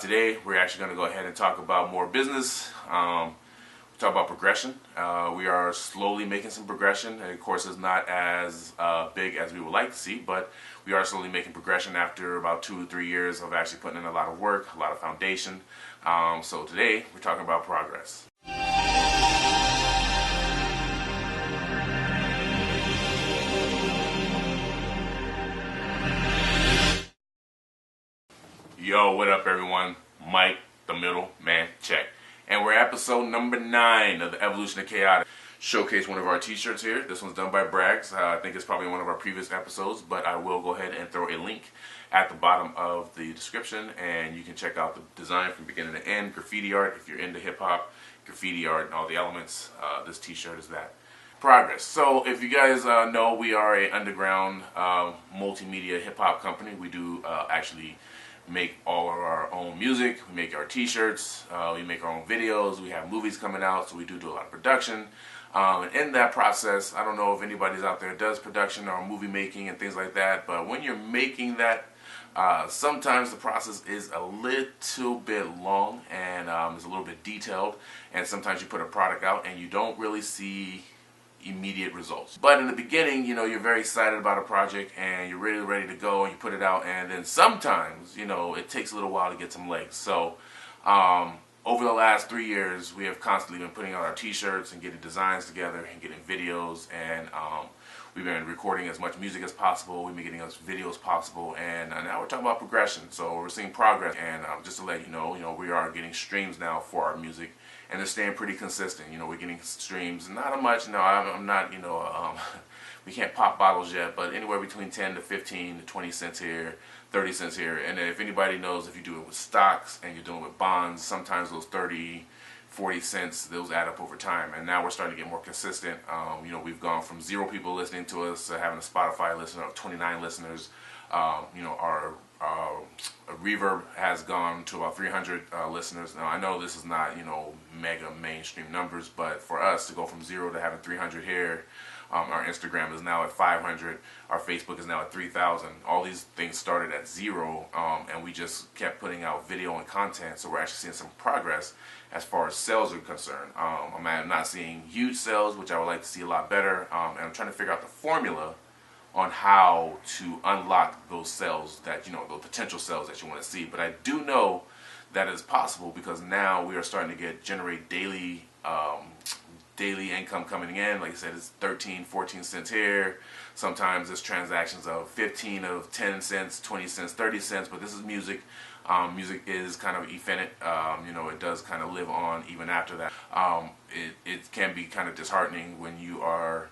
Today we're actually going to go ahead and talk about more business. Talk about progression. We are slowly making some progression. And of course, it's not as big as we would like to see, but we are slowly making progression after about 2 or 3 years of actually putting in a lot of work, a lot of foundation. So today we're talking about progress. Yo, what up everyone? Mike, the middle man, check. And we're episode number 9 of the Evolution of Kayatick. Showcase one of our t-shirts here. This one's done by Braggs. I think it's probably one of our previous episodes, but I will go ahead and throw a link at the bottom of the description, and you can check out the design from beginning to end. Graffiti art, if you're into hip-hop, graffiti art and all the elements, this t-shirt is that. Progress. So if you guys know, we are a underground multimedia hip-hop company. We do actually make all of our own music, we make our t-shirts, we make our own videos, we have movies coming out, so we do a lot of production. And in that process, I don't know if anybody's out there does production or movie making and things like that, but when you're making that, sometimes the process is a little bit long and it's a little bit detailed, and sometimes you put a product out and you don't really see immediate results. But in the beginning, you know, you're very excited about a project and you're really ready to go and you put it out, and then sometimes, you know, it takes a little while to get some legs. So over the last 3 years, we have constantly been putting out our t-shirts and getting designs together and getting videos, and we've been recording as much music as possible. We've been getting as videos possible, and now we're talking about progression. So we're seeing progress, and just to let you know, we are getting streams now for our music, and they're staying pretty consistent. You know, we're getting streams, not much. No, I'm not. You know, we can't pop bottles yet, but anywhere between 10 to 15 to 20 cents here, 30 cents here. And if anybody knows, if you do it with stocks and you're doing it with bonds, sometimes those 30, 40 cents, those add up over time. And now we're starting to get more consistent. You know, we've gone from 0 people listening to us to having a Spotify listener of 29 listeners. You know, our Reverb has gone to about 300 listeners. Now, I know this is not, you know, mega mainstream numbers, but for us to go from 0 to having 300 here, our Instagram is now at 500, our Facebook is now at 3,000. All these things started at 0, and we just kept putting out video and content, so we're actually seeing some progress as far as sales are concerned. I'm not seeing huge sales, which I would like to see a lot better, and I'm trying to figure out the formula on how to unlock those sales that, you know, those potential sales that you want to see. But I do know that it's possible because now we are starting to generate daily income coming in. Like I said, it's 13, 14 cents here. Sometimes it's transactions of 15, of 10 cents, 20 cents, 30 cents, but this is music. Music is kind of efficient. You know, it does kind of live on even after that. It can be kind of disheartening when you are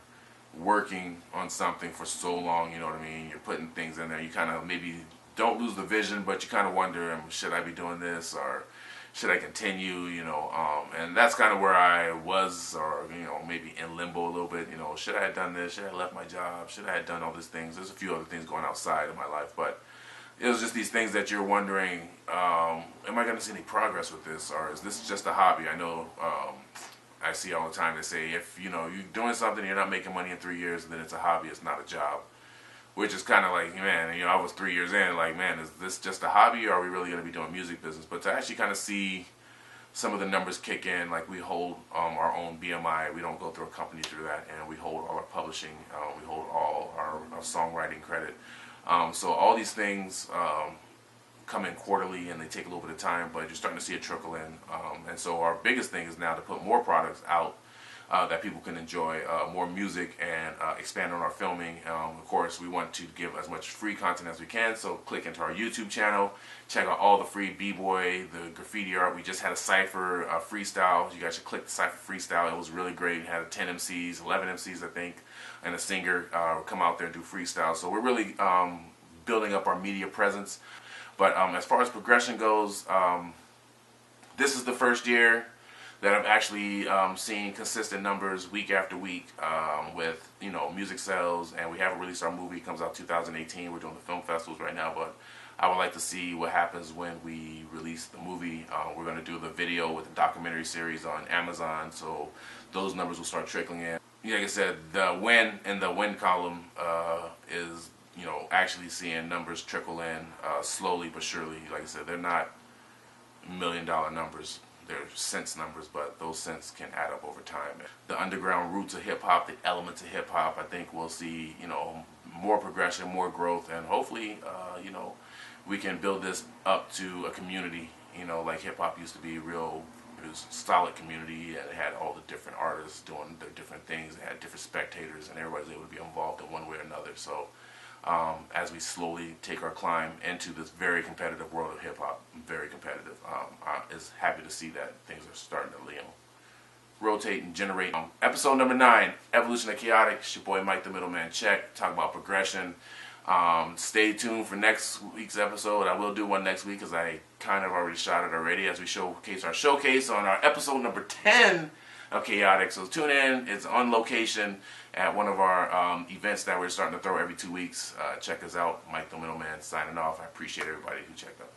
working on something for so long, you know what I mean? You're putting things in there. You kind of maybe don't lose the vision, but you kind of wonder, should I be doing this, or should I continue, you know? And that's kind of where I was, or, you know, maybe in limbo a little bit. You know, should I have done this? Should I have left my job? Should I have done all these things? There's a few other things going outside of my life, but it was just these things that you're wondering, am I going to see any progress with this, or is this just a hobby? I know I see all the time, they say, if, you know, you're doing something, you're not making money in 3 years, then it's a hobby, it's not a job. Which is kind of like, man, you know, I was 3 years in, like, man, is this just a hobby, or are we really going to be doing music business? But to actually kind of see some of the numbers kick in, like we hold our own BMI, we don't go through a company through that, and we hold all our publishing, we hold all our songwriting credit. So all these things come in quarterly, and they take a little bit of time, but you're starting to see it trickle in. And so our biggest thing is now to put more products out that people can enjoy, more music, and expand on our filming. Of course, we want to give as much free content as we can, so click into our YouTube channel, check out all the free b-boy, the graffiti art. We just had a cypher freestyle. You guys should click the cypher freestyle. It was really great. It had 10 MCs, 11 MCs I think, and a singer come out there and do freestyle. So we're really building up our media presence. But as far as progression goes, this is the first year that I've actually seen consistent numbers week after week with, you know, music sales, and we haven't released our movie. It comes out 2018. We're doing the film festivals right now, but I would like to see what happens when we release the movie. We're going to do the video with the documentary series on Amazon, so those numbers will start trickling in. Like I said, the win in the win column is, you know, actually seeing numbers trickle in slowly but surely. Like I said, they're not million-dollar numbers. They're cents numbers, but those cents can add up over time. The underground roots of hip-hop, the elements of hip-hop, I think we'll see, more progression, more growth, and hopefully, we can build this up to a community, like hip-hop used to be real. It was a solid community, and it had all the different artists doing their different things. It had different spectators, and everybody was able to be involved in one way or another. So as we slowly take our climb into this very competitive world of hip-hop, very competitive, I is happy to see that things are starting to rotate and generate. Episode number 9, Evolution of Kayatick. It's your boy Mike the Middleman Check. Talk about progression. Stay tuned for next week's episode. I will do one next week because I kind of already shot it already as we showcase our showcase on our episode number 10 of Kayatick. So tune in. It's on location at one of our events that we're starting to throw every 2 weeks. Check us out. Mike the Middleman signing off. I appreciate everybody who checked out.